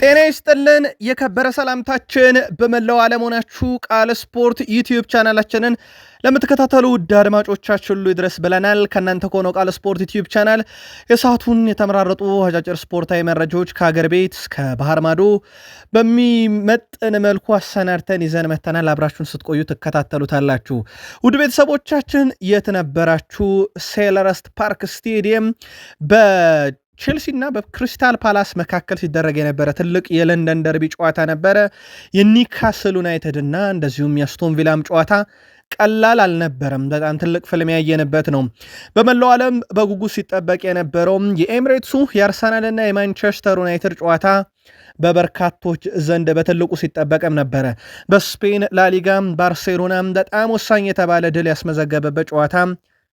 ጤና ይስጥልን የከበረ ሰላምታችን በመላው ዓለም ሆናችሁ ቃል ስፖርት ዩቲዩብ ቻናላችንን ለምትከታተሉ ውድ አድማጮቻችን ሁሉ ይድረስ ብለናል። ከናንተ ከሆነው ቃል ስፖርት ዩቲዩብ ቻናል የሰዓቱን የተመራረጡ አጫጭር ስፖርታዊ መረጃዎች ከሀገር ቤት እስከ ባህር ማዶ በሚመጥን መልኩ አሰናድተን ይዘን መተናል። አብራችሁን ስትቆዩ ትከታተሉታላችሁ። ውድ ቤተሰቦቻችን የት ነበራችሁ? ሴልኸርስት ፓርክ ስቴዲየም ቼልሲና በክሪስታል ፓላስ መካከል ሲደረግ የነበረ ትልቅ የለንደን ደርቢ ጨዋታ ነበረ። የኒውካስል ዩናይትድ እና እንደዚሁም የአስቶን ቪላም ጨዋታ ቀላል አልነበረም። በጣም ትልቅ ፍልሚያ ያየንበት ነው። በመላው ዓለም በጉጉት ሲጠበቅ የነበረው የኤምሬትሱ የአርሰናልና የማንቸስተር ዩናይትድ ጨዋታ በበርካቶች ዘንድ በትልቁ ሲጠበቅም ነበረ። በስፔን ላሊጋም ባርሴሎና በጣም ወሳኝ የተባለ ድል ያስመዘገበበት ጨዋታ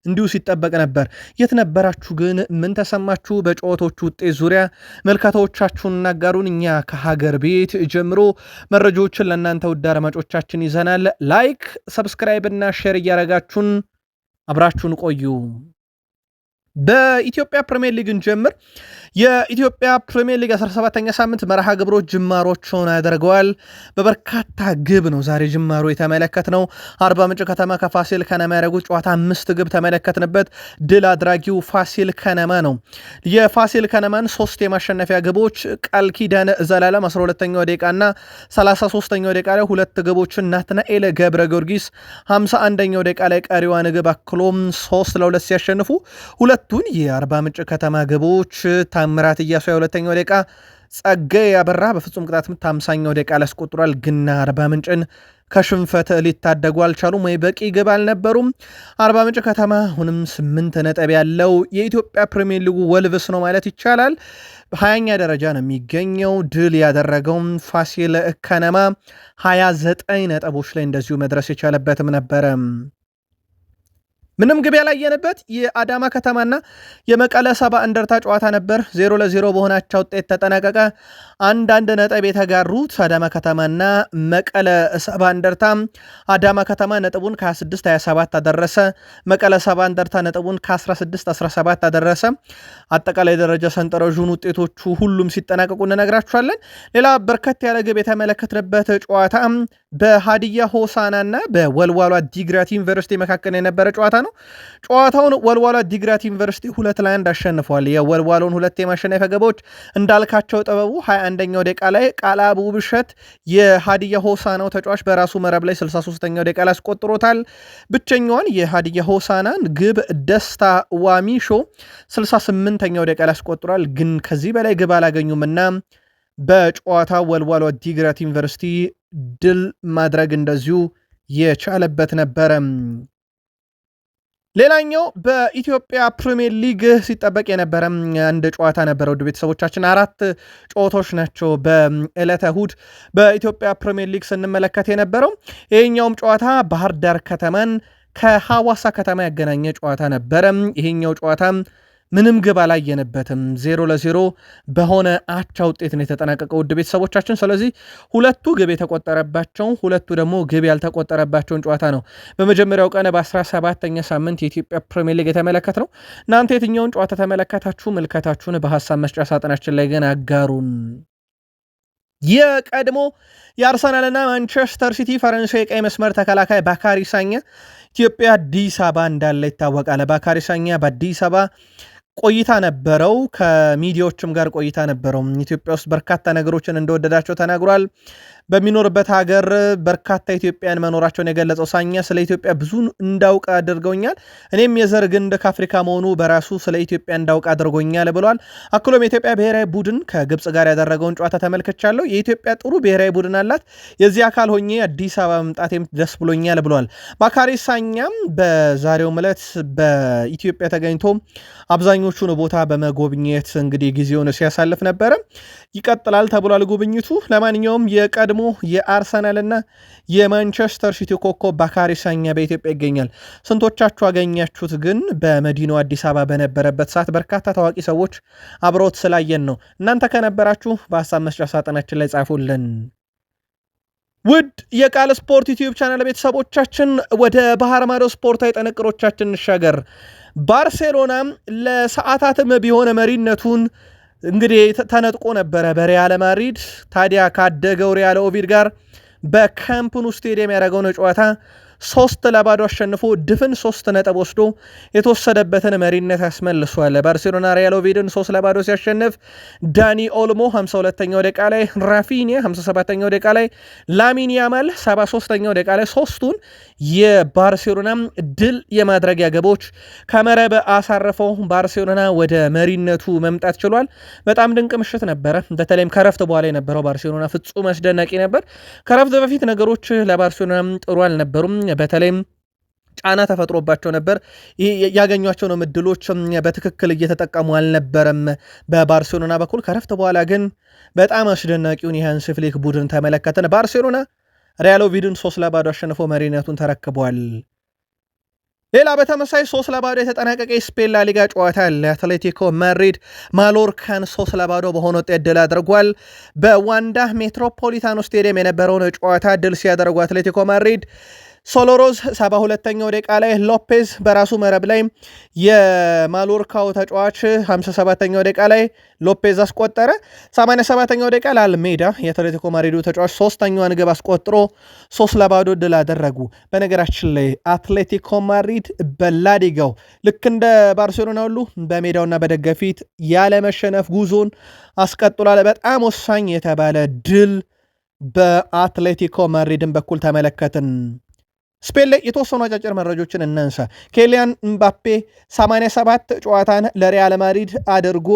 እንዲሁ ሲጠበቅ ነበር። የት ነበራችሁ ግን? ምን ተሰማችሁ? በጨዋታዎቹ ውጤት ዙሪያ መልካታዎቻችሁን እናጋሩን። እኛ ከሀገር ቤት ጀምሮ መረጃዎችን ለእናንተ ውድ አድማጮቻችን ይዘናል። ላይክ፣ ሰብስክራይብ እና ሼር እያረጋችሁን አብራችሁን ቆዩ። በኢትዮጵያ ፕሪሚየር ሊግን ጀምር የኢትዮጵያ ፕሪሚየር ሊግ 17ኛ ሳምንት መርሃ ግብሮች ጅማሮችን አድርገዋል። በበርካታ ግብ ነው ዛሬ ጅማሮ የተመለከትነው። አርባ ምንጭ ከተማ ከፋሲል ከነማ ያደረጉት ጨዋታ 5 ግብ ተመለከትንበት። ድል አድራጊው ፋሲል ከነማ ነው። የፋሲል ከነማን 3 የማሸነፊያ ግቦች ቃል ኪዳን ዘላለም 12ኛው ደቂቃና 33ኛው ደቂቃ ላይ 2 ግቦችን ናትናኤል ገብረ ጊዮርጊስ 51ኛው ደቂቃ ላይ ቀሪዋን ግብ አክሎም 3-2 ሲያሸንፉ ሁለቱን የአርባ ምንጭ ከተማ ግቦች ታምራት እያሱ የሁለተኛው ደቂቃ፣ ጸጋዬ ያበራ በፍጹም ቅጣት ምት 50ኛው ደቂቃ ላይ አስቆጥሯል። ግና አርባ ምንጭን ከሽንፈት ሊታደጉ አልቻሉም ወይ በቂ ግብ አልነበሩም። አርባ ምንጭ ከተማ አሁንም 8 ነጥብ ያለው የኢትዮጵያ ፕሪሚየር ሊጉ ወልቭስ ነው ማለት ይቻላል። 20ኛ ደረጃ ነው የሚገኘው። ድል ያደረገውም ፋሲል ከነማ 29 ነጥቦች ላይ እንደዚሁ መድረስ የቻለበትም ነበረ። ምንም ግብ ያላየንበት የአዳማ ከተማና የመቀለ ሰባ እንደርታ ጨዋታ ነበር። 0-0 በሆናቸው ውጤት ተጠናቀቀ። አንዳንድ ነጥብ የተጋሩት አዳማ ከተማና መቀለ ሰባ እንደርታ አዳማ ከተማ ነጥቡን ከ26-27 አደረሰ። መቀለ ሰባ እንደርታ ነጥቡን ከ16-17 አደረሰ። አጠቃላይ ደረጃ ሰንጠረዡን ውጤቶቹ ሁሉም ሲጠናቀቁ እንነግራችኋለን። ሌላ በርከት ያለ ግብ የተመለከትንበት ጨዋታ በሃዲያ ሆሳናና በወልዋሏ ዲግራት ዩኒቨርሲቲ መካከል የነበረ ጨዋታ ነው። ጨዋታውን ወልዋሏ ዲግራት ዩኒቨርሲቲ 2-1 አሸንፏል። የወልዋሎን 2 የማሸነፊያ ግቦች እንዳልካቸው ጥበቡ 21ኛው ደቂቃ ላይ ቃላቡ ብሸት የሃዲያ ሆሳናው ተጫዋች በራሱ መረብ ላይ 63ኛው ደቂቃ ላይ አስቆጥሮታል። ብቸኛዋን የሃዲያ ሆሳናን ግብ ደስታ ዋሚሾ 68ኛው ደቂቃ ላይ አስቆጥሯል። ግን ከዚህ በላይ ግብ አላገኙምና በጨዋታ ወልዋሏ ዲግራት ዩኒቨርሲቲ ድል ማድረግ እንደዚሁ የቻለበት ነበረ። ሌላኛው በኢትዮጵያ ፕሪሚየር ሊግ ሲጠበቅ የነበረ አንድ ጨዋታ ነበረ። ውድ ቤተሰቦቻችን 4 ጨዋታዎች ናቸው በዕለተ እሁድ በኢትዮጵያ ፕሪሚየር ሊግ ስንመለከት የነበረው። ይሄኛውም ጨዋታ ባህር ዳር ከተማን ከሐዋሳ ከተማ ያገናኘ ጨዋታ ነበረ። ይሄኛው ጨዋታ ምንም ግብ አላየንበትም። 0-0 በሆነ አቻ ውጤት ነው የተጠናቀቀው ውድ ቤተሰቦቻችን። ስለዚህ ሁለቱ ግብ የተቆጠረባቸው፣ ሁለቱ ደግሞ ግብ ያልተቆጠረባቸውን ጨዋታ ነው በመጀመሪያው ቀን በ17ኛ ሳምንት የኢትዮጵያ ፕሪሚየር ሊግ የተመለከት ነው። እናንተ የትኛውን ጨዋታ ተመለከታችሁ? ምልከታችሁን በሐሳብ መስጫ ሳጥናችን ላይ ግን አጋሩን። የቀድሞ የአርሰናልና ማንቸስተር ሲቲ ፈረንሳይ ቀይ መስመር ተከላካይ ባካሪ ሳኛ ኢትዮጵያ አዲስ አበባ እንዳለ ይታወቃል። ባካሪ ሳኛ በአዲስ አበባ ቆይታ ነበረው። ከሚዲያዎችም ጋር ቆይታ ነበረው። ኢትዮጵያ ውስጥ በርካታ ነገሮችን እንደወደዳቸው ተናግሯል። በሚኖርበት ሀገር በርካታ ኢትዮጵያን መኖራቸውን የገለጸው ሳኛ ስለ ኢትዮጵያ ብዙ እንዳውቅ አድርገውኛል፣ እኔም የዘር ግንድ ከአፍሪካ መሆኑ በራሱ ስለ ኢትዮጵያ እንዳውቅ አድርጎኛል ብሏል። አክሎም የኢትዮጵያ ብሔራዊ ቡድን ከግብፅ ጋር ያደረገውን ጨዋታ ተመልክቻለሁ። የኢትዮጵያ ጥሩ ብሔራዊ ቡድን አላት። የዚህ አካል ሆኜ አዲስ አበባ መምጣቴም ደስ ብሎኛል ብሏል። ባካሪ ሳኛም በዛሬው ዕለት በኢትዮጵያ ተገኝቶ አብዛኞቹን ቦታ በመጎብኘት እንግዲህ ጊዜውን ሲያሳልፍ ነበረ። ይቀጥላል ተብሏል ጉብኝቱ። ለማንኛውም የቀድሞ የአርሰናልና የማንቸስተር ሲቲ ኮከብ ባካሪ ሳኛ በኢትዮጵያ ይገኛል። ስንቶቻችሁ አገኛችሁት ግን? በመዲናው አዲስ አበባ በነበረበት ሰዓት በርካታ ታዋቂ ሰዎች አብረውት ስላየን ነው። እናንተ ከነበራችሁ በሀሳብ መስጫ ሳጥናችን ላይ ጻፉልን። ውድ የቃል ስፖርት ዩቲዩብ ቻናል ቤተሰቦቻችን ወደ ባህር ማዶ ስፖርታዊ ጥንቅሮቻችን እንሻገር። ባርሴሎና ለሰዓታትም ቢሆን መሪነቱን እንግዲህ ተነጥቆ ነበረ በሪያል ማድሪድ። ታዲያ ካደገው ሪያል ኦቪድ ጋር በካምፕ ኑ ስቴዲየም ያደረገውን ጨዋታ 3-0 አሸንፎ ድፍን 3 ነጥብ ወስዶ የተወሰደበትን መሪነት ያስመልሷል። ባርሴሎና ሪያል ኦቪድን 3-0 ሲያሸንፍ ዳኒ ኦልሞ 52ኛው ደቂቃ ላይ፣ ራፊኒያ 57ኛው ደቂቃ ላይ፣ ላሚን ያማል 73ኛው ደቂቃ ላይ ሶስቱን የባርሴሎና ድል የማድረጊያ ግቦች ከመረብ አሳርፈው ባርሴሎና ወደ መሪነቱ መምጣት ችሏል። በጣም ድንቅ ምሽት ነበረ። በተለይም ከረፍት በኋላ የነበረው ባርሴሎና ፍጹም አስደናቂ ነበር። ከረፍት በፊት ነገሮች ለባርሴሎና ጥሩ አልነበሩም። በተለይም ጫና ተፈጥሮባቸው ነበር። ያገኟቸው ነው ምድሎች በትክክል እየተጠቀሙ አልነበረም በባርሴሎና በኩል። ከረፍት በኋላ ግን በጣም አስደናቂውን የሃንሲ ፍሊክ ቡድን ተመለከተን። ባርሴሎና ሪያል ኦቪድን 3-0 አሸንፎ መሪነቱን ተረክቧል። ሌላ በተመሳይ 3-0 የተጠናቀቀ የስፔን ላሊጋ ጨዋታ አለ። አትሌቲኮ ማድሪድ ማሎርካን 3-0 በሆነ ውጤት ድል አድርጓል። በዋንዳ ሜትሮፖሊታኖ ስቴዲየም የነበረውን ጨዋታ ድል ሲያደርጉ አትሌቲኮ ማድሪድ ሶሎሮዝ 72ኛው ደቂቃ ላይ፣ ሎፔዝ በራሱ መረብ ላይ የማሎርካው ተጫዋች 57ኛው ደቂቃ ላይ ሎፔዝ አስቆጠረ። 87ኛው ደቂቃ ለአልሜዳ የአትሌቲኮ ማድሪዱ ተጫዋች ሶስተኛዋን ግብ አስቆጥሮ 3-0 ድል አደረጉ። በነገራችን ላይ አትሌቲኮ ማድሪድ በላሊጋው ልክ እንደ ባርሴሎና ሁሉ በሜዳውና በደገፊት ያለመሸነፍ ጉዞን አስቀጥሏል። በጣም ወሳኝ የተባለ ድል በአትሌቲኮ ማድሪድን በኩል ተመለከትን። ስፔን ላይ የተወሰኑ አጫጭር መረጃዎችን እናንሳ። ኬሊያን ምባፔ 87 ጨዋታን ለሪያል ማድሪድ አድርጎ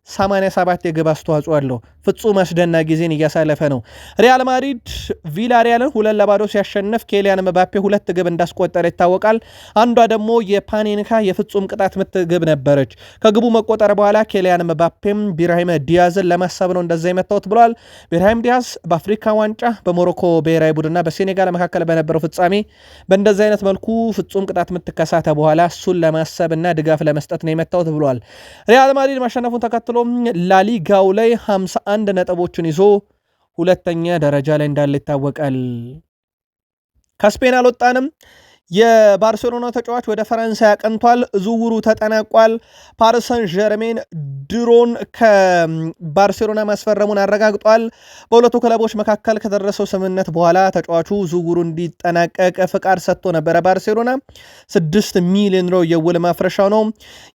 87 የግብ አስተዋጽኦ አለው። ፍጹም አስደናቂ ጊዜን እያሳለፈ ነው። ሪያል ማድሪድ ቪላሪያልን 2-0 ሲያሸንፍ ኬሊያን ምባፔ 2 ግብ እንዳስቆጠረ ይታወቃል። አንዷ ደግሞ የፓኔንካ የፍጹም ቅጣት ምት ግብ ነበረች። ከግቡ መቆጠር በኋላ ኬሊያን ምባፔም ብራሂም ዲያዝን ለማሳብ ነው እንደዛ የመታወት ብሏል። ብራሂም ዲያዝ በአፍሪካ ዋንጫ በሞሮኮ ብሔራዊ ቡድንና በሴኔጋል መካከል በነበረው ፍጻሜ በእንደዚህ አይነት መልኩ ፍጹም ቅጣት ምት ከሳተ በኋላ እሱን ለማሰብ እና ድጋፍ ለመስጠት ነው የመታወት ብሏል። ሪያል ማድሪድ ማሸነፉን ተከትሎ ላሊጋው ላይ 51 ነጥቦችን ይዞ ሁለተኛ ደረጃ ላይ እንዳለ ይታወቃል። ከስፔን አልወጣንም። የባርሴሎና ተጫዋች ወደ ፈረንሳይ አቅንቷል። ዝውውሩ ተጠናቋል። ፓሪስ ሰን ዠርሜን ድሮን ከባርሴሎና ማስፈረሙን አረጋግጧል። በሁለቱ ክለቦች መካከል ከደረሰው ስምምነት በኋላ ተጫዋቹ ዝውውሩ እንዲጠናቀቅ ፍቃድ ሰጥቶ ነበረ። ባርሴሎና 6 ሚሊዮን ዩሮ የውል ማፍረሻው ነው።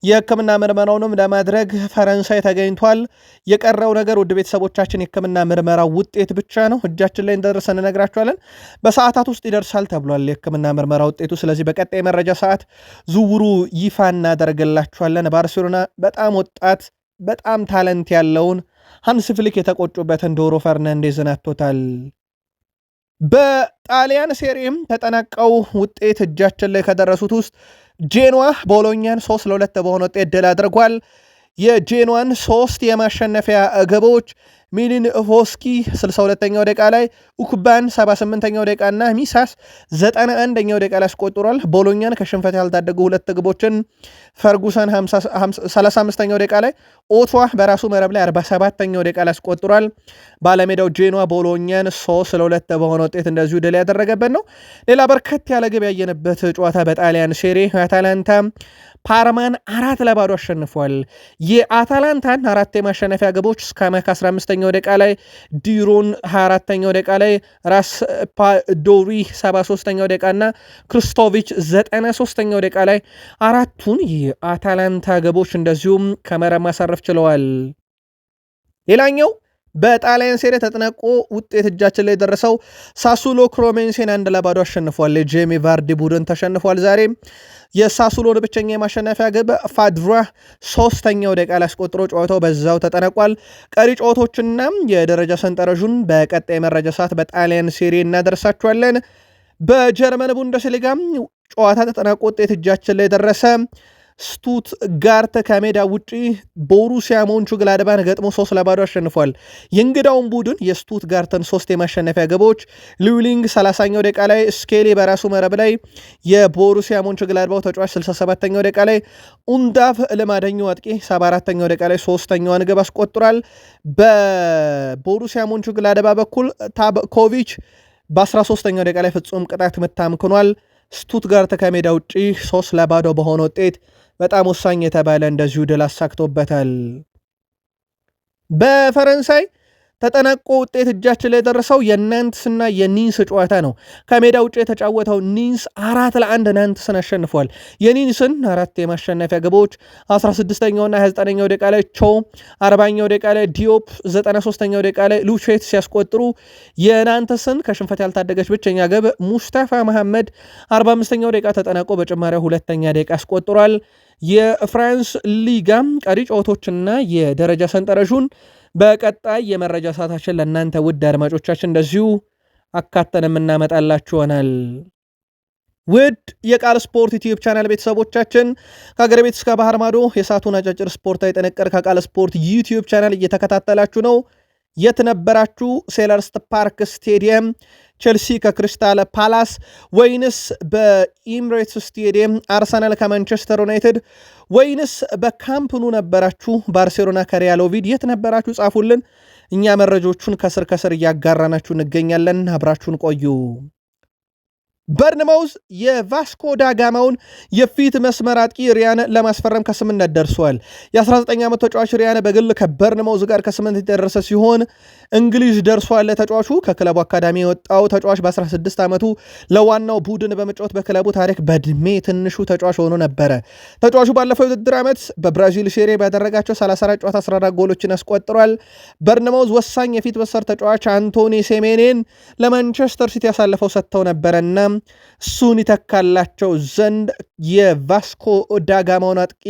የሕክምና ምርመራውንም ለማድረግ ፈረንሳይ ተገኝቷል። የቀረው ነገር ውድ ቤተሰቦቻችን የሕክምና ምርመራው ውጤት ብቻ ነው። እጃችን ላይ እንደደረሰ እንነግራችኋለን። በሰዓታት ውስጥ ይደርሳል ተብሏል የሕክምና ምርመራ ውጤቱ። ስለዚህ በቀጣይ መረጃ ሰዓት ዝውውሩ ይፋ እናደርግላችኋለን። ባርሴሎና በጣም ወጣት በጣም ታለንት ያለውን ሃንሲ ፍሊክ የተቆጩበትን ዶሮ ፈርናንዴዝን አጥቶታል። በጣሊያን ሴሪም ተጠናቀው ውጤት እጃችን ላይ ከደረሱት ውስጥ ጄኖዋ ቦሎኛን 3-2 በሆነ ውጤት ድል አድርጓል። የጄኖዋን 3 የማሸነፊያ ግቦች ሚሊን ቮስኪ 62ኛው ደቂቃ ላይ፣ ኡክባን 78ኛው ደቂቃ እና ሚሳስ 91ኛው ደቂቃ ላይ አስቆጥሯል። ቦሎኛን ከሽንፈት ያልታደጉ 2 ግቦችን ፈርጉሰን 35ኛው ደቂቃ ላይ፣ ኦትዋ በራሱ መረብ ላይ 47ኛው ደቂቃ ላይ አስቆጥሯል። ባለሜዳው ጄኖዋ ቦሎኛን 3-2 በሆነ ውጤት እንደዚሁ ድል ያደረገበት ነው። ሌላ በርከት ያለ ግብ ያየንበት ጨዋታ በጣሊያን ሴሪ አታላንታ ፓርማን 4-0 አሸንፏል። የአታላንታን 4 የማሸነፊያ ግቦች ስካማካ 15ኛው ደቂቃ ላይ፣ ዲሮን 24ኛው ደቂቃ ላይ፣ ራስ ፓዶሪ 73ኛው ደቂቃ እና ክርስቶቪች 93ኛው ደቂቃ ላይ አራቱን የአታላንታ ግቦች እንደዚሁም ከመረብ ማሳረፍ ችለዋል። ሌላኛው በጣሊያን ሴሪ ተጠናቆ ውጤት እጃችን ላይ ደረሰው ሳሱሎ ክሮሜንሴን 1-0 አሸንፏል። የጄሚ ቫርዲ ቡድን ተሸንፏል። ዛሬ የሳሱሎን ብቸኛ የማሸነፊያ ግብ ፋድራ 3ኛው ደቂቃ ላይ አስቆጥሮ ጨዋታው በዛው ተጠናቋል። ቀሪ ጨዋታዎችና የደረጃ ሰንጠረዡን በቀጣይ መረጃ ሰዓት በጣሊያን ሴሪ እናደርሳችኋለን። በጀርመን ቡንደስሊጋ ጨዋታ ተጠናቆ ውጤት እጃችን ላይ ደረሰ። ስቱትጋርት ከሜዳ ውጪ ቦሩሲያ ሞንቹግላድባን ገጥሞ 3-0 አሸንፏል። የእንግዳውን ቡድን የስቱትጋርትን 3 የማሸነፊያ ግቦች ሊውሊንግ 30ኛው ደቂቃ ላይ፣ ስኬሊ በራሱ መረብ ላይ የቦሩሲያ ሞንቹግላድባው ተጫዋች 67ኛው ደቂቃ ላይ፣ ኡንዳፍ ልማደኛው አጥቂ 74ኛው ደቂቃ ላይ 3ኛዋን ግብ አስቆጥሯል። በቦሩሲያ ሞንቹግላድባ በኩል ታብኮቪች በ13ኛው ደቂቃ ላይ ፍጹም ቅጣት ምት አምክኗል። ስቱትጋርት ከሜዳ ውጪ 3-0 በሆነ ውጤት በጣም ወሳኝ የተባለ እንደዚሁ ድል አሳክቶበታል። በፈረንሳይ ተጠናቆ ውጤት እጃችን ላይ የደረሰው የናንትስና የኒንስ ጨዋታ ነው። ከሜዳ ውጭ የተጫወተው ኒንስ 4-1 ናንትስን አሸንፏል። የኒንስን 4 የማሸነፊያ ግቦች 16ኛውና 29ኛው ደቂቃ ላይ ቾ፣ 40ኛው ደቂቃ ላይ ዲዮፕ፣ 93ኛው ደቂቃ ላይ ሉቼት ሲያስቆጥሩ የናንትስን ከሽንፈት ያልታደገች ብቸኛ ግብ ሙስታፋ መሐመድ 45ኛው ደቂቃ ተጠናቆ በጭማሪያው ሁለተኛ ደቂቃ አስቆጥሯል። የፍራንስ ሊጋም ቀሪ ጨዋታዎችና የደረጃ ሰንጠረዡን በቀጣይ የመረጃ ሰዓታችን ለእናንተ ውድ አድማጮቻችን እንደዚሁ አካተን የምናመጣላችሁ ይሆናል። ውድ የቃል ስፖርት ዩቲዩብ ቻናል ቤተሰቦቻችን ከሀገር ቤት እስከ ባህር ማዶ የሰዓቱን አጫጭር ስፖርታዊ ጥንቅር ከቃል ስፖርት ዩቲዩብ ቻናል እየተከታተላችሁ ነው። የት ነበራችሁ? ሴለርስት ፓርክ ስቴዲየም ቼልሲ ከክሪስታል ፓላስ ወይንስ በኢምሬትስ ስቴዲየም አርሰናል ከማንቸስተር ዩናይትድ ወይንስ በካምፕኑ ነበራችሁ? ባርሴሎና ከሪያል ኦቪድ የት ነበራችሁ? ጻፉልን። እኛ መረጆቹን ከስር ከስር እያጋራናችሁ እንገኛለን። አብራችሁን ቆዩ። በርንማውዝ የቫስኮ ዳጋማውን የፊት መስመር አጥቂ ሪያን ለማስፈረም ከስምነት ደርሷል። የ19 ዓመት ተጫዋች ሪያን በግል ከበርንማውዝ ጋር ከስምነት የደረሰ ሲሆን እንግሊዝ ደርሷል። ተጫዋቹ ከክለቡ አካዳሚ የወጣው ተጫዋች በ16 ዓመቱ ለዋናው ቡድን በመጫወት በክለቡ ታሪክ በዕድሜ ትንሹ ተጫዋች ሆኖ ነበረ። ተጫዋቹ ባለፈው የውድድር ዓመት በብራዚል ሴሪ ባደረጋቸው 34 ጨዋታ 14 ጎሎችን አስቆጥሯል። በርንማውዝ ወሳኝ የፊት መስመር ተጫዋች አንቶኒ ሴሜኔን ለማንቸስተር ሲቲ ያሳልፈው ሰጥተው ነበረና እሱን ይተካላቸው ዘንድ የቫስኮ ዳጋማውን አጥቂ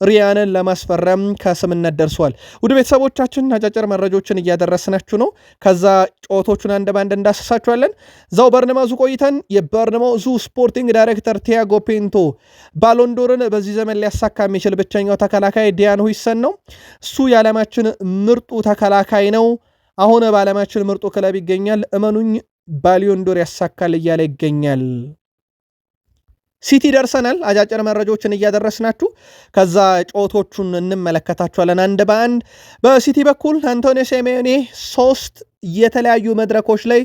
ሪያንን ለማስፈረም ከስምነት ደርሷል። ውድ ቤተሰቦቻችን አጫጭር መረጃዎችን እያደረስናችሁ ነው። ከዛ ጨዋታዎቹን አንድ ባንድ እንዳሰሳችኋለን። ዛው በርንማውዙ ቆይተን የበርንማውዙ ስፖርቲንግ ዳይሬክተር ቲያጎ ፔንቶ ባሎንዶርን በዚህ ዘመን ሊያሳካ የሚችል ብቸኛው ተከላካይ ዲያን ሁይሰን ነው። እሱ የዓለማችን ምርጡ ተከላካይ ነው። አሁን በዓለማችን ምርጡ ክለብ ይገኛል። እመኑኝ ባሊዮንዶር ያሳካል እያለ ይገኛል። ሲቲ ደርሰናል። አጫጭር መረጃዎችን እያደረስናችሁ ከዛ ጨዋታዎቹን እንመለከታችኋለን አንድ በአንድ። በሲቲ በኩል አንቶኒ ሴሜዮኔ 3 የተለያዩ መድረኮች ላይ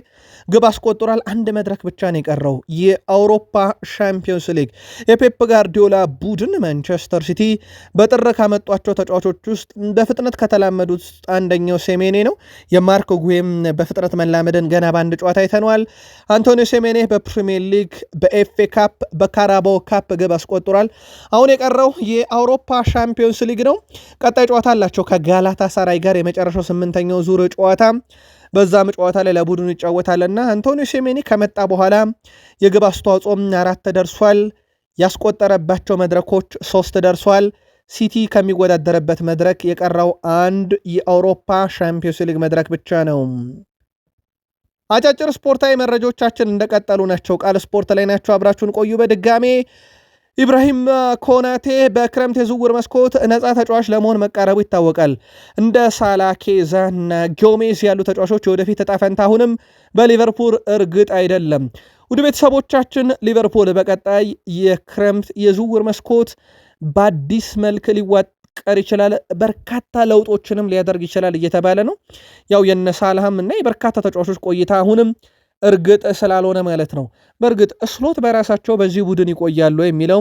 ግብ አስቆጥሯል። አንድ መድረክ ብቻ ነው የቀረው፣ የአውሮፓ ሻምፒዮንስ ሊግ። የፔፕ ጋርዲዮላ ቡድን ማንቸስተር ሲቲ በጥር ካመጧቸው ተጫዋቾች ውስጥ በፍጥነት ከተላመዱት አንደኛው ሴሜኔ ነው። የማርክ ጉሄም በፍጥነት መላመድን ገና በአንድ ጨዋታ አይተነዋል። አንቶኒ ሴሜኔ በፕሪሚየር ሊግ፣ በኤፍኤ ካፕ፣ በካራባኦ ካፕ ግብ አስቆጥሯል። አሁን የቀረው የአውሮፓ ሻምፒዮንስ ሊግ ነው። ቀጣይ ጨዋታ አላቸው ከጋላታ ሳራይ ጋር የመጨረሻው 8ኛው ዙር ጨዋታ። በዛም ጨዋታ ላይ ለቡድኑ ይጫወታልና አንቶኒ ሴሜኒ ከመጣ በኋላ የግብ አስተዋጽኦም 4 ደርሷል። ያስቆጠረባቸው መድረኮች 3 ደርሷል። ሲቲ ከሚወዳደርበት መድረክ የቀረው አንድ የአውሮፓ ሻምፒዮንስ ሊግ መድረክ ብቻ ነው። አጫጭር ስፖርታዊ መረጃዎቻችን እንደቀጠሉ ናቸው። ቃል ስፖርት ላይ ናቸው። አብራችሁን ቆዩ። በድጋሜ ኢብራሂም ኮናቴ በክረምት የዝውውር መስኮት ነፃ ተጫዋች ለመሆን መቃረቡ ይታወቃል። እንደ ሳላ፣ ኬዛ እና ጎሜዝ ያሉ ተጫዋቾች የወደፊት ዕጣ ፈንታ አሁንም በሊቨርፑል እርግጥ አይደለም። ውድ ቤተሰቦቻችን ሊቨርፑል በቀጣይ የክረምት የዝውውር መስኮት በአዲስ መልክ ሊዋቀር ይችላል፣ በርካታ ለውጦችንም ሊያደርግ ይችላል እየተባለ ነው። ያው የነ ሳላህም እና የበርካታ ተጫዋቾች ቆይታ አሁንም እርግጥ ስላልሆነ ማለት ነው። በእርግጥ ስሎት በራሳቸው በዚህ ቡድን ይቆያሉ የሚለው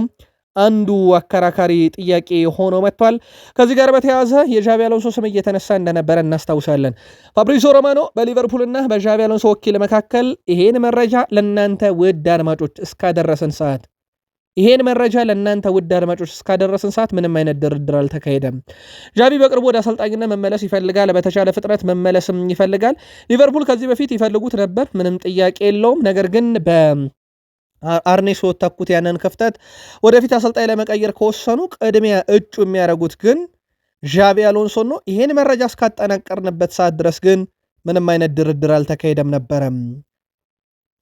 አንዱ አከራካሪ ጥያቄ ሆኖ መጥቷል። ከዚህ ጋር በተያያዘ የዣቢ አሎንሶ ስም እየተነሳ እንደነበረ እናስታውሳለን። ፋብሪዞ ሮማኖ በሊቨርፑልና በዣቢ አሎንሶ ወኪል መካከል ይሄን መረጃ ለእናንተ ውድ አድማጮች እስካደረስን ሰዓት ምንም አይነት ድርድር አልተካሄደም። ዣቢ በቅርቡ ወደ አሰልጣኝነት መመለስ ይፈልጋል። በተቻለ ፍጥነት መመለስም ይፈልጋል። ሊቨርፑል ከዚህ በፊት ይፈልጉት ነበር፣ ምንም ጥያቄ የለውም። ነገር ግን በአርኔ ስሎት ተኩት ያንን ክፍተት ወደፊት አሰልጣኝ ለመቀየር ከወሰኑ ቅድሚያ እጩ የሚያደርጉት ግን ዣቢ አሎንሶ ነው። ይሄን መረጃ እስካጠናቀርንበት ሰዓት ድረስ ግን ምንም አይነት ድርድር አልተካሄደም ነበረም።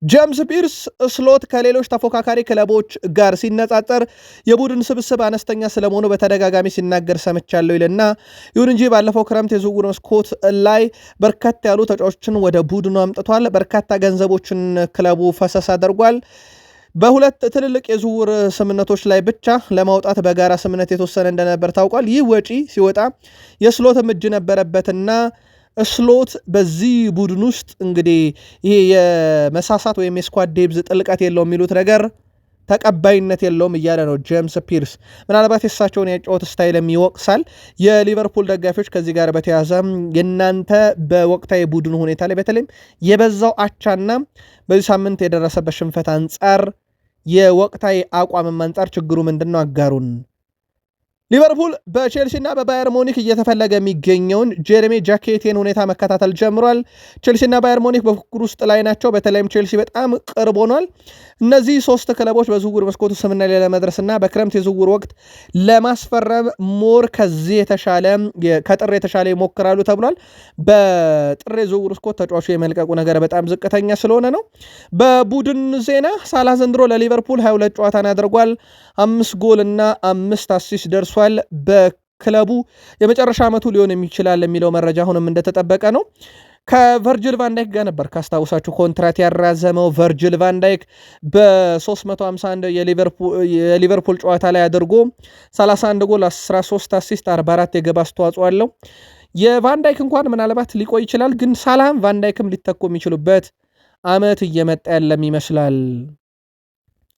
ጄምስ ፒርስ ስሎት ከሌሎች ተፎካካሪ ክለቦች ጋር ሲነጻጸር የቡድን ስብስብ አነስተኛ ስለመሆኑ በተደጋጋሚ ሲናገር ሰምቻለሁ ይልና፣ ይሁን እንጂ ባለፈው ክረምት የዝውውር መስኮት ላይ በርካታ ያሉ ተጫዋቾችን ወደ ቡድኑ አምጥቷል። በርካታ ገንዘቦችን ክለቡ ፈሰስ አድርጓል። በሁለት ትልልቅ የዝውውር ስምነቶች ላይ ብቻ ለማውጣት በጋራ ስምነት የተወሰነ እንደነበር ታውቋል። ይህ ወጪ ሲወጣ የስሎትም እጅ ነበረበትና ስሎት በዚህ ቡድን ውስጥ እንግዲህ ይሄ የመሳሳት ወይም የስኳድ ዴብዝ ጥልቀት የለው የሚሉት ነገር ተቀባይነት የለውም እያለ ነው ጄምስ ፒርስ። ምናልባት የእሳቸውን የጨዋታ ስታይልም ይወቅሳል። የሊቨርፑል ደጋፊዎች ከዚህ ጋር በተያያዘ የእናንተ በወቅታዊ ቡድን ሁኔታ ላይ በተለይም የበዛው አቻና በዚህ ሳምንት የደረሰበት ሽንፈት አንጻር የወቅታዊ አቋምም አንጻር ችግሩ ምንድን ነው አጋሩን። ሊቨርፑል በቼልሲና በባየር ሙኒክ እየተፈለገ የሚገኘውን ጄሬሚ ጃኬቴን ሁኔታ መከታተል ጀምሯል። ቼልሲና ባየር ሙኒክ በፉክክር ውስጥ ላይ ናቸው። በተለይም ቼልሲ በጣም ቅርብ ሆኗል። እነዚህ ሶስት ክለቦች በዝውውር መስኮቱ ስምምነት ላይ ለመድረስና በክረምት የዝውውር ወቅት ለማስፈረም ሞር ከዚህ የተሻለ ከጥር የተሻለ ይሞክራሉ ተብሏል። በጥር የዝውውር መስኮት ተጫዋቹ የመልቀቁ ነገር በጣም ዝቅተኛ ስለሆነ ነው። በቡድን ዜና ሳላ ዘንድሮ ለሊቨርፑል 22 ጨዋታን አድርጓል። 5 ጎል እና 5 አሲስት ደርሷል። በክለቡ የመጨረሻ ዓመቱ ሊሆን የሚችላል የሚለው መረጃ አሁንም እንደተጠበቀ ነው። ከቨርጅል ቫንዳይክ ጋር ነበር ካስታውሳችሁ ኮንትራት ያራዘመው። ቨርጅል ቫንዳይክ በ351 የሊቨርፑል ጨዋታ ላይ አድርጎ 31 ጎል 13 አሲስት 44 የግብ አስተዋጽኦ አለው። የቫንዳይክ እንኳን ምናልባት ሊቆይ ይችላል፣ ግን ሳላም ቫንዳይክም ሊተኩ የሚችሉበት ዓመት እየመጣ ያለም ይመስላል።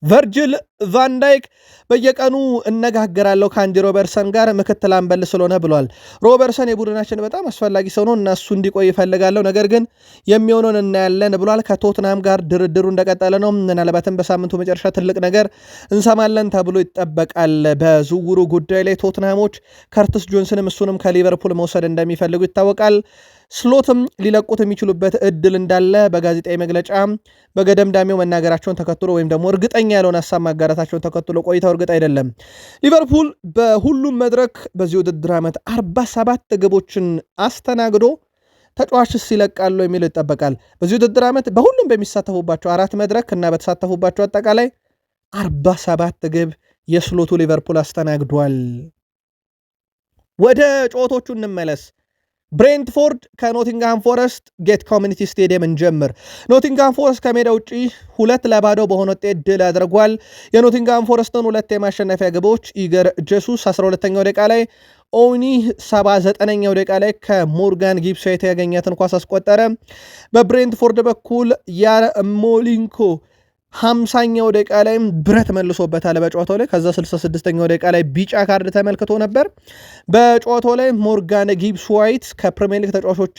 ቨርጅል ቫንዳይክ በየቀኑ እነጋገራለሁ ከአንዲ ሮበርሰን ጋር ምክትል አምበል ስለሆነ ብሏል። ሮበርሰን የቡድናችን በጣም አስፈላጊ ሰው ነው እና እሱ እንዲቆይ ይፈልጋለሁ፣ ነገር ግን የሚሆነውን እናያለን ብሏል። ከቶትናም ጋር ድርድሩ እንደቀጠለ ነው። ምናልባትም በሳምንቱ መጨረሻ ትልቅ ነገር እንሰማለን ተብሎ ይጠበቃል። በዝውውሩ ጉዳይ ላይ ቶትናሞች ከርትስ ጆንስንም እሱንም ከሊቨርፑል መውሰድ እንደሚፈልጉ ይታወቃል። ስሎትም ሊለቁት የሚችሉበት እድል እንዳለ በጋዜጣዊ መግለጫ በገደምዳሜው መናገራቸውን ተከትሎ ወይም ደግሞ እርግጠኛ ያለውን ሀሳብ ማጋራታቸውን ተከትሎ ቆይታው እርግጥ አይደለም። ሊቨርፑል በሁሉም መድረክ በዚህ ውድድር ዓመት 47 ግቦችን አስተናግዶ ተጫዋችስ ይለቃሉ የሚለው ይጠበቃል። በዚህ ውድድር ዓመት በሁሉም በሚሳተፉባቸው 4 መድረክ እና በተሳተፉባቸው አጠቃላይ 47 ግብ የስሎቱ ሊቨርፑል አስተናግዷል። ወደ ጨዋታዎቹ እንመለስ። ብሬንትፎርድ ከኖቲንግሃም ፎረስት ጌት ኮሚኒቲ ስቴዲየም እንጀምር። ኖቲንግሃም ፎረስት ከሜዳ ውጪ 2-0 በሆነ ውጤት ድል አድርጓል። የኖቲንግሃም ፎረስትን 2 የማሸነፊያ ግቦች ኢገር ጄሱስ 12ኛው ደቂቃ ላይ፣ ኦኒ 79ኛው ደቂቃ ላይ ከሞርጋን ጊብስ የተገኘትን ኳስ አስቆጠረ። በብሬንትፎርድ በኩል ያርሞሊንኮ 50ኛው ደቂቃ ላይም ብረት መልሶበታል በጨዋታው ላይ። ከዛ 66ኛው ደቂቃ ላይ ቢጫ ካርድ ተመልክቶ ነበር። በጨዋታው ላይ ሞርጋን ጊብስ ዋይት ከፕሪሚየር ሊግ ተጫዋቾች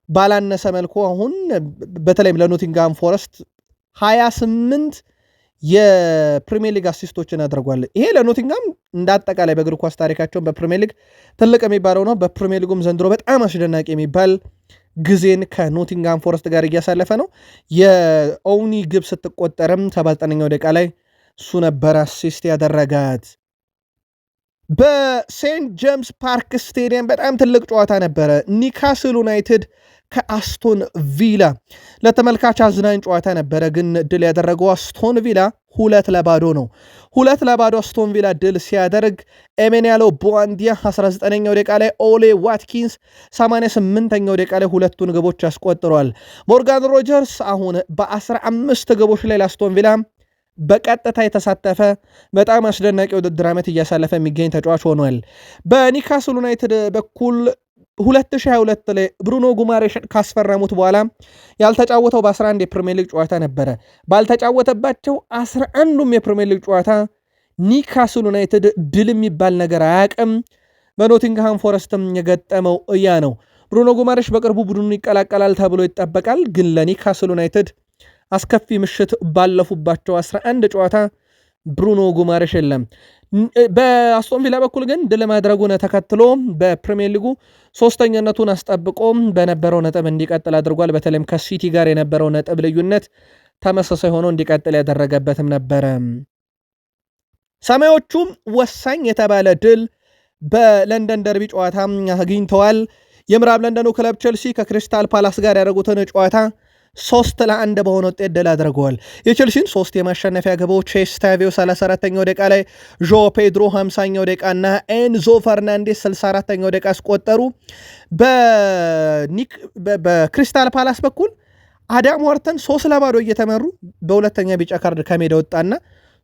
ባላነሰ መልኩ አሁን በተለይም ለኖቲንግሃም ፎረስት 28 የፕሪሚየር ሊግ አሲስቶችን አድርጓል። ይሄ ለኖቲንግሃም እንዳጠቃላይ በእግር ኳስ ታሪካቸውን በፕሪሚየር ሊግ ትልቅ የሚባለው ነው። በፕሪሚየር ሊጉም ዘንድሮ በጣም አስደናቂ የሚባል ጊዜን ከኖቲንግሃም ፎረስት ጋር እያሳለፈ ነው። የኦውኒ ግብ ስትቆጠርም 79ኛው ደቂቃ ላይ እሱ ነበር አሲስት ያደረጋት። በሴንት ጄምስ ፓርክ ስቴዲየም በጣም ትልቅ ጨዋታ ነበረ። ኒውካስል ዩናይትድ ከአስቶን ቪላ ለተመልካች አዝናኝ ጨዋታ ነበረ፣ ግን ድል ያደረገው አስቶን ቪላ 2-0 ነው። 2-0 አስቶን ቪላ ድል ሲያደርግ ኤሜኒያሎ ቦዋንዲያ 19ኛው ደቂቃ ላይ፣ ኦሌ ዋትኪንስ 88ኛው ደቂቃ ላይ ሁለቱን ግቦች አስቆጥሯል። ሞርጋን ሮጀርስ አሁን በ15 ግቦች ላይ ለአስቶን ቪላ በቀጥታ የተሳተፈ በጣም አስደናቂ ውድድር ዓመት እያሳለፈ የሚገኝ ተጫዋች ሆኗል። በኒውካስል ዩናይትድ በኩል 2022 ላይ ብሩኖ ጉማሬሽን ካስፈረሙት በኋላ ያልተጫወተው በ11 የፕሪሚየር ሊግ ጨዋታ ነበረ። ባልተጫወተባቸው 11ዱም የፕሪሚየር ሊግ ጨዋታ ኒውካስል ዩናይትድ ድል የሚባል ነገር አያውቅም። በኖቲንግሃም ፎረስትም የገጠመው እያ ነው። ብሩኖ ጉማሬሽ በቅርቡ ቡድኑ ይቀላቀላል ተብሎ ይጠበቃል። ግን ለኒውካስል ዩናይትድ አስከፊ ምሽት ባለፉባቸው 11 ጨዋታ ብሩኖ ጉማሬሽ የለም። በአስቶን ቪላ በኩል ግን ድል ማድረጉን ተከትሎ በፕሪሚየር ሊጉ ሶስተኛነቱን አስጠብቆ በነበረው ነጥብ እንዲቀጥል አድርጓል። በተለይም ከሲቲ ጋር የነበረው ነጥብ ልዩነት ተመሳሳይ ሆኖ እንዲቀጥል ያደረገበትም ነበረ። ሰማዮቹም ወሳኝ የተባለ ድል በለንደን ደርቢ ጨዋታ አግኝተዋል። የምዕራብ ለንደኑ ክለብ ቼልሲ ከክሪስታል ፓላስ ጋር ያደረጉትን ጨዋታ 3-1 በሆነ ውጤት ድል አድርገዋል። የቼልሲን 3 የማሸነፊያ ግቦች ኤስታቪዮ 34ኛው ደቂቃ ላይ፣ ዦ ፔድሮ 50ኛው ደቂቃ እና ኤንዞ ፈርናንዴስ 64ኛው ደቂቃ አስቆጠሩ። በክሪስታል ፓላስ በኩል አዳም ዋርተን 3-0 እየተመሩ በሁለተኛ ቢጫ ካርድ ከሜዳ ወጣና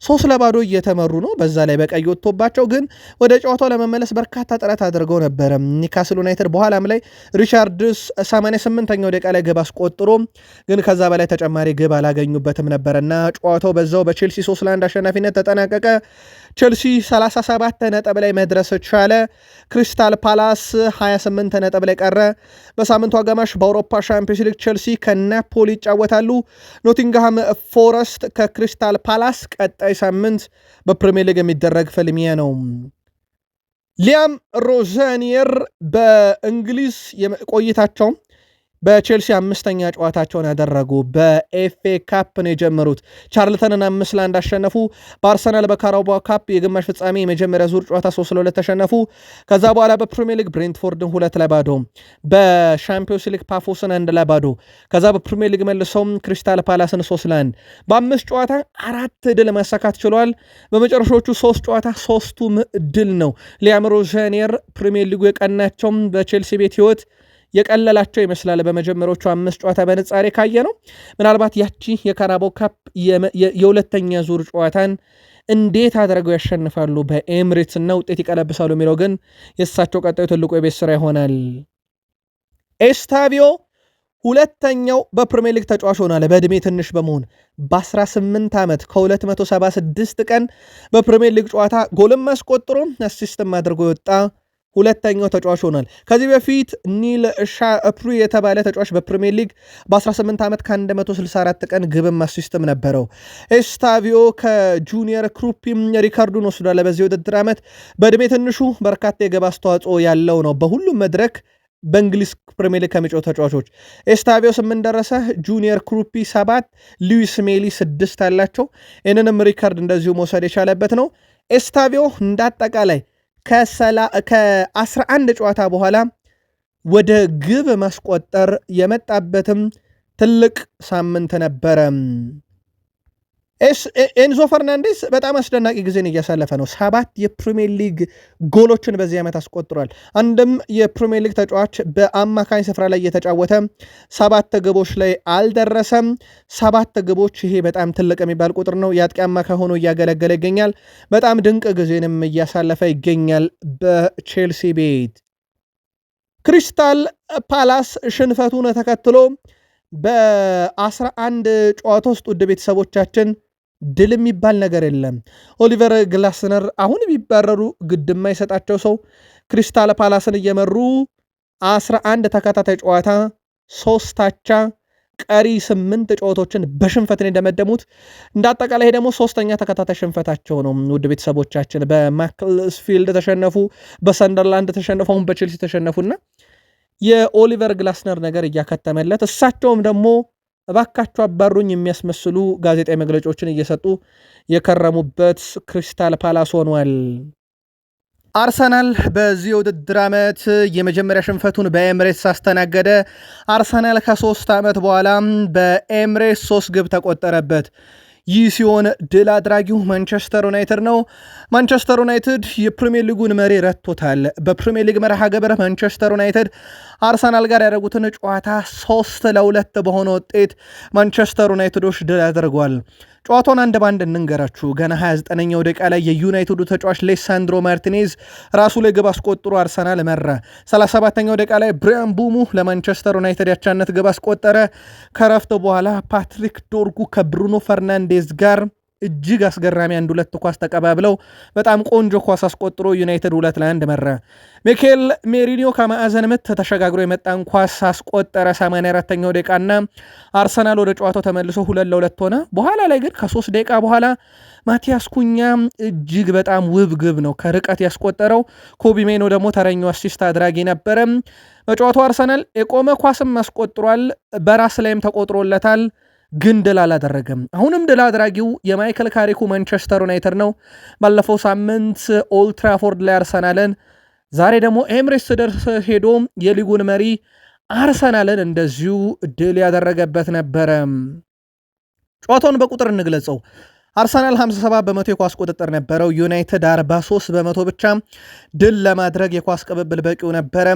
3-0 እየተመሩ ነው። በዛ ላይ በቀይ ወጥቶባቸው ግን ወደ ጨዋታው ለመመለስ በርካታ ጥረት አድርገው ነበረ። ኒውካስል ዩናይትድ በኋላም ላይ ሪቻርድስ 88ኛው ደቂቃ ላይ ግብ አስቆጥሮ ግን ከዛ በላይ ተጨማሪ ግብ አላገኙበትም ነበርና ጨዋታው በዛው በቼልሲ 3-1 አሸናፊነት ተጠናቀቀ። ቼልሲ 37 ነጥብ ላይ መድረስ ቻለ። ክሪስታል ፓላስ 28 ነጥብ ላይ ቀረ። በሳምንቱ አጋማሽ በአውሮፓ ሻምፒዮንስ ሊግ ቼልሲ ከናፖሊ ይጫወታሉ። ኖቲንግሃም ፎረስት ከክሪስታል ፓላስ ቀጣይ ሳምንት በፕሪሚየር ሊግ የሚደረግ ፍልሚያ ነው። ሊያም ሮዛኒየር በእንግሊዝ ቆይታቸው በቼልሲ 5ኛ ጨዋታቸውን ያደረጉ። በኤፍኤ ካፕ ነው የጀመሩት። ቻርልተንን 5-1 አሸነፉ። በአርሰናል በካራባኦ ካፕ የግማሽ ፍጻሜ የመጀመሪያ ዙር ጨዋታ 3-2 ተሸነፉ። ከዛ በኋላ በፕሪሚየር ሊግ ብሬንትፎርድን 2-0፣ በሻምፒዮንስ ሊግ ፓፎስን 1-0፣ ከዛ በፕሪሚየር ሊግ መልሰውም ክሪስታል ፓላስን 3-1 በ5 ጨዋታ 4 ድል ማሳካት ችሏል። በመጨረሻዎቹ 3 ጨዋታ 3ቱም ድል ነው። ሊያም ሮዛኒየር ፕሪሚየር ሊጉ የቀናቸውም በቼልሲ ቤት ህይወት የቀለላቸው ይመስላል። በመጀመሪያዎቹ 5 ጨዋታ በንጻሬ ካየ ነው ምናልባት ያቺ የካራባኦ ካፕ የሁለተኛ ዙር ጨዋታን እንዴት አድርገው ያሸንፋሉ በኤምሬትስ እና ውጤት ይቀለብሳሉ የሚለው ግን የእሳቸው ቀጣዩ ትልቁ የቤት ስራ ይሆናል። ኤስታቪዮ ሁለተኛው በፕሪሚየር ሊግ ተጫዋች ሆኗል። በዕድሜ ትንሽ በመሆን በ18 ዓመት ከ276 ቀን በፕሪሚየር ሊግ ጨዋታ ጎልም አስቆጥሮ አሲስትም አድርጎ የወጣ ሁለተኛው ተጫዋች ሆኗል። ከዚህ በፊት ኒል ሻፕሩ የተባለ ተጫዋች በፕሪሚየር ሊግ በ18 ዓመት ከ164 ቀን ግብም አሲስትም ነበረው። ኤስታቪዮ ከጁኒየር ክሩፒም ሪካርዱን ወስዷል። በዚህ ውድድር ዓመት በዕድሜ ትንሹ በርካታ የግብ አስተዋጽኦ ያለው ነው። በሁሉም መድረክ በእንግሊዝ ፕሪሚየር ሊግ ከሚጫወቱ ተጫዋቾች ኤስታቪዮ 8 ደረሰ። ጁኒየር ክሩፒ 7፣ ሉዊስ ሜሊ 6 አላቸው። ይህንንም ሪካርድ እንደዚሁ መውሰድ የቻለበት ነው። ኤስታቪዮ እንዳጠቃላይ ከ11 ጨዋታ በኋላ ወደ ግብ ማስቆጠር የመጣበትም ትልቅ ሳምንት ነበረ። ኤንዞ ፈርናንዴስ በጣም አስደናቂ ጊዜን እያሳለፈ ነው። 7 የፕሪሚየር ሊግ ጎሎችን በዚህ ዓመት አስቆጥሯል። አንድም የፕሪሚየር ሊግ ተጫዋች በአማካኝ ስፍራ ላይ እየተጫወተ 7 ግቦች ላይ አልደረሰም። 7 ግቦች፣ ይሄ በጣም ትልቅ የሚባል ቁጥር ነው። የአጥቂ አማካይ ሆኖ እያገለገለ ይገኛል። በጣም ድንቅ ጊዜንም እያሳለፈ ይገኛል በቼልሲ ቤት። ክሪስታል ፓላስ ሽንፈቱን ተከትሎ በ11 ጨዋታ ውስጥ ውድ ቤተሰቦቻችን ድል የሚባል ነገር የለም። ኦሊቨር ግላስነር አሁን ቢባረሩ ግድ የማይሰጣቸው ሰው ክሪስታል ፓላስን እየመሩ 11 ተከታታይ ጨዋታ 3 አቻ ቀሪ 8 ጨዋታዎችን በሽንፈት ነው እንደመደሙት። እንዳጠቃላይ ደግሞ 3ኛ ተከታታይ ሽንፈታቸው ነው። ውድ ቤተሰቦቻችን በማክልስፊልድ ተሸነፉ፣ በሰንደርላንድ ተሸነፉ፣ አሁን በቼልሲ ተሸነፉና የኦሊቨር ግላስነር ነገር እያከተመለት እሳቸውም ደግሞ እባካቸው አባሩኝ የሚያስመስሉ ጋዜጣዊ መግለጫዎችን እየሰጡ የከረሙበት ክሪስታል ፓላስ ሆኗል። አርሰናል በዚህ ውድድር ዓመት የመጀመሪያ ሽንፈቱን በኤምሬትስ አስተናገደ። አርሰናል ከ3 ዓመት በኋላ በኤምሬትስ 3 ግብ ተቆጠረበት። ይህ ሲሆን ድል አድራጊው ማንቸስተር ዩናይትድ ነው። ማንቸስተር ዩናይትድ የፕሪሚየር ሊጉን መሪ ረቶታል። በፕሪሚየር ሊግ መርሃ ግብር ማንቸስተር ዩናይትድ አርሰናል ጋር ያደረጉትን ጨዋታ 3-2 በሆነ ውጤት ማንቸስተር ዩናይትዶች ድል አድርጓል። ጨዋታውን አንድ ባንድ እንንገራችሁ። ገና 29ኛው ደቂቃ ላይ የዩናይትዱ ተጫዋች ሌሳንድሮ ማርቲኔዝ ራሱ ላይ ግብ አስቆጥሮ አርሰናል መራ። 37ኛው ደቂቃ ላይ ብሪያን ቡሙ ለማንቸስተር ዩናይትድ ያቻነት ግብ አስቆጠረ። ከረፍት በኋላ ፓትሪክ ዶርጉ ከብሩኖ ፈርናንዴዝ ጋር እጅግ አስገራሚ 1-2 ኳስ ተቀባብለው በጣም ቆንጆ ኳስ አስቆጥሮ ዩናይትድ 2-1 መራ። ሚኬል ሜሪኒዮ ከማዕዘን ምት ተሸጋግሮ የመጣን ኳስ አስቆጠረ 84ኛው ደቂቃና አርሰናል ወደ ጨዋታው ተመልሶ 2-2 ሆነ። በኋላ ላይ ግን ከ3 ደቂቃ በኋላ ማቲያስ ኩኛ እጅግ በጣም ውብ ግብ ነው ከርቀት ያስቆጠረው። ኮቢ ሜኖ ደግሞ ተረኛው አሲስት አድራጊ ነበረ። በጨዋታው አርሰናል የቆመ ኳስም አስቆጥሯል፣ በራስ ላይም ተቆጥሮለታል፣ ግን ድል አላደረገም። አሁንም ድል አድራጊው የማይክል ካሪኩ ማንቸስተር ዩናይትድ ነው። ባለፈው ሳምንት ኦልድ ትራፎርድ ላይ አርሰናልን፣ ዛሬ ደግሞ ኤምሬትስ ደርስ ሄዶ የሊጉን መሪ አርሰናልን እንደዚሁ ድል ያደረገበት ነበረ። ጨዋታውን በቁጥር እንግለጸው። አርሰናል 57 በመቶ የኳስ ቁጥጥር ነበረው። ዩናይትድ 43 በመቶ ብቻ ድል ለማድረግ የኳስ ቅብብል በቂው ነበረ።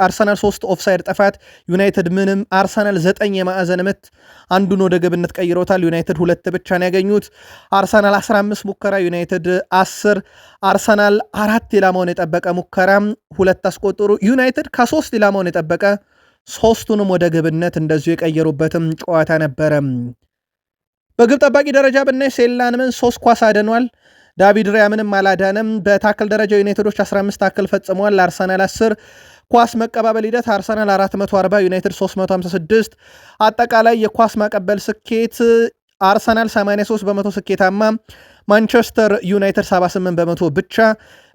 አርሰናል 3 ኦፍሳይድ ጥፋት፣ ዩናይትድ ምንም። አርሰናል 9 የማዕዘን ምት አንዱን ወደ ግብነት ቀይሮታል። ዩናይትድ 2 ብቻ ነው ያገኙት። አርሰናል 15 ሙከራ፣ ዩናይትድ 10። አርሰናል 4 ኢላማውን የጠበቀ ሙከራ 2 አስቆጠሩ። ዩናይትድ ከ3 ኢላማውን የጠበቀ 3ቱንም ወደ ግብነት እንደዚሁ የቀየሩበትም ጨዋታ ነበረ። በግብ ጠባቂ ደረጃ ብናይ ሴላንምን 3 ኳስ አድኗል። ዳቪድ ራያ ምንም አላዳነም። በታክል ደረጃ ዩናይትዶች 15 ታክል ፈጽመዋል፣ አርሰናል 10። ኳስ መቀባበል ሂደት አርሰናል 440፣ ዩናይትድ 356። አጠቃላይ የኳስ ማቀበል ስኬት አርሰናል 83 በመቶ ስኬታማ፣ ማንቸስተር ዩናይትድ 78 በመቶ ብቻ።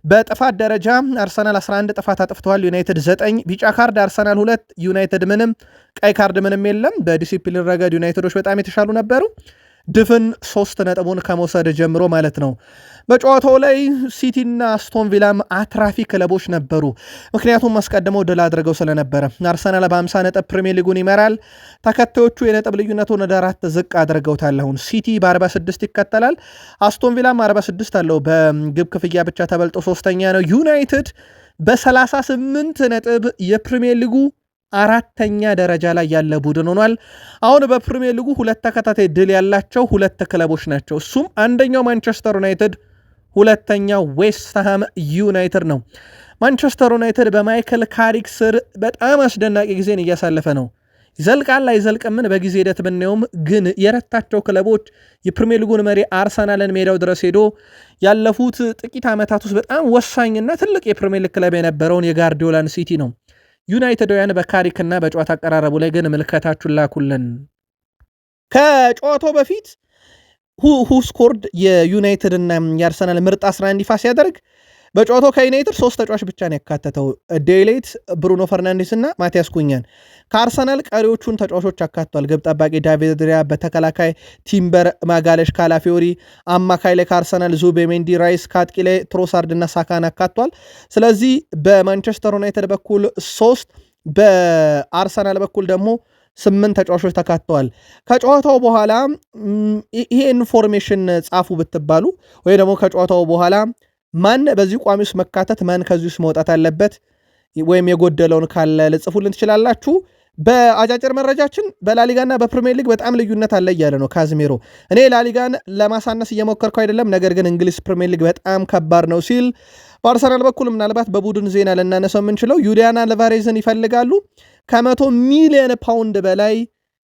በጥፋት ደረጃ አርሰናል 11 ጥፋት አጥፍተዋል፣ ዩናይትድ 9። ቢጫ ካርድ አርሰናል 2፣ ዩናይትድ ምንም። ቀይ ካርድ ምንም የለም። በዲሲፕሊን ረገድ ዩናይትዶች በጣም የተሻሉ ነበሩ፣ ድፍን 3 ነጥቡን ከመውሰድ ጀምሮ ማለት ነው። በጨዋታው ላይ ሲቲና አስቶን ቪላም አትራፊ ክለቦች ነበሩ፣ ምክንያቱም አስቀድመው ድል አድርገው ስለነበረ። አርሰናል በ50 ነጥብ ፕሪሚየር ሊጉን ይመራል። ተከታዮቹ የነጥብ ልዩነቱን ወደ 4 ዝቅ አድርገውታል። አሁን ሲቲ በ46 ይከተላል፣ አስቶን ቪላም 46 አለው። በግብ ክፍያ ብቻ ተበልጦ ሶስተኛ ነው። ዩናይትድ በ38 ነጥብ የፕሪሚየር ሊጉ 4ተኛ ደረጃ ላይ ያለ ቡድን ሆኗል። አሁን በፕሪሚየር ሊጉ 2 ተከታታይ ድል ያላቸው 2 ክለቦች ናቸው። እሱም አንደኛው ማንቸስተር ዩናይትድ፣ ሁለተኛው ዌስትሃም ዩናይትድ ነው። ማንቸስተር ዩናይትድ በማይክል ካሪክ ስር በጣም አስደናቂ ጊዜን እያሳለፈ ነው። ይዘልቃል አይዘልቅምን በጊዜ ሂደት ብናየውም ግን የረታቸው ክለቦች የፕሪሚየር ሊጉን መሪ አርሰናልን ሜዳው ድረስ ሄዶ ያለፉት ጥቂት ዓመታት ውስጥ በጣም ወሳኝና ትልቅ የፕሪሚየር ሊግ ክለብ የነበረውን የጋርዲዮላን ሲቲ ነው። ዩናይትዳውያን በካሪክና በጨዋታ አቀራረቡ ላይ ግን ምልከታችሁን ላኩልን። ከጨዋታው በፊት ሁ ስኮርድ የዩናይትድና የአርሰናል ምርጥ 11 ይፋ ሲያደርግ በጨዋታው ከዩናይትድ 3 ተጫዋች ብቻ ነው ያካተተው፣ ዴሌት፣ ብሩኖ ፈርናንዴስ እና ማቲያስ ኩኛን። ከአርሰናል ቀሪዎቹን ተጫዋቾች አካቷል። ግብ ጠባቂ ዳቪድ ራያ፣ በተከላካይ ቲምበር፣ ማጋለሽ፣ ካላፊዮሪ፣ አማካይ ላይ ከአርሰናል ዙቤሜንዲ፣ ራይስ፣ ከአጥቂ ላይ ትሮሳርድ እና ሳካን አካቷል። ስለዚህ በማንቸስተር ዩናይትድ በኩል 3፣ በአርሰናል በኩል ደግሞ 8 ተጫዋቾች ተካተዋል። ከጨዋታው በኋላ ይሄ ኢንፎርሜሽን ጻፉ ብትባሉ ወይ ደግሞ ከጨዋታው በኋላ ማን በዚህ ቋሚ ውስጥ መካተት ማን ከዚህ ውስጥ መውጣት አለበት ወይም የጎደለውን ካለ ልጽፉልን ትችላላችሁ። በአጫጭር መረጃችን በላሊጋና በፕሪሚየር ሊግ በጣም ልዩነት አለ እያለ ነው ካዝሜሮ። እኔ ላሊጋን ለማሳነስ እየሞከርኩ አይደለም፣ ነገር ግን እንግሊዝ ፕሪሚየር ሊግ በጣም ከባድ ነው ሲል፣ በአርሰናል በኩል ምናልባት በቡድን ዜና ልናነሳው የምንችለው ዩሊያን አልቫሬዝን ይፈልጋሉ። ከ100 ሚሊዮን ፓውንድ በላይ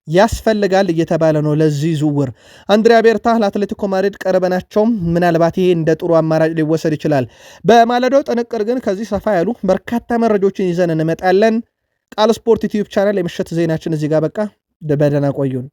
ያስፈልጋል እየተባለ ነው ለዚህ ዝውውር። አንድሪያ ቤርታ ለአትሌቲኮ ማድሪድ ቀረበ ናቸው። ምናልባት ይሄ እንደ ጥሩ አማራጭ ሊወሰድ ይችላል። በማለዳው ጥንቅር ግን ከዚህ ሰፋ ያሉ በርካታ መረጃዎችን ይዘን እንመጣለን። ቃል ስፖርት ዩቲዩብ ቻናል የምሽት ዜናችን እዚህ ጋር በቃ። በደህና ቆዩን።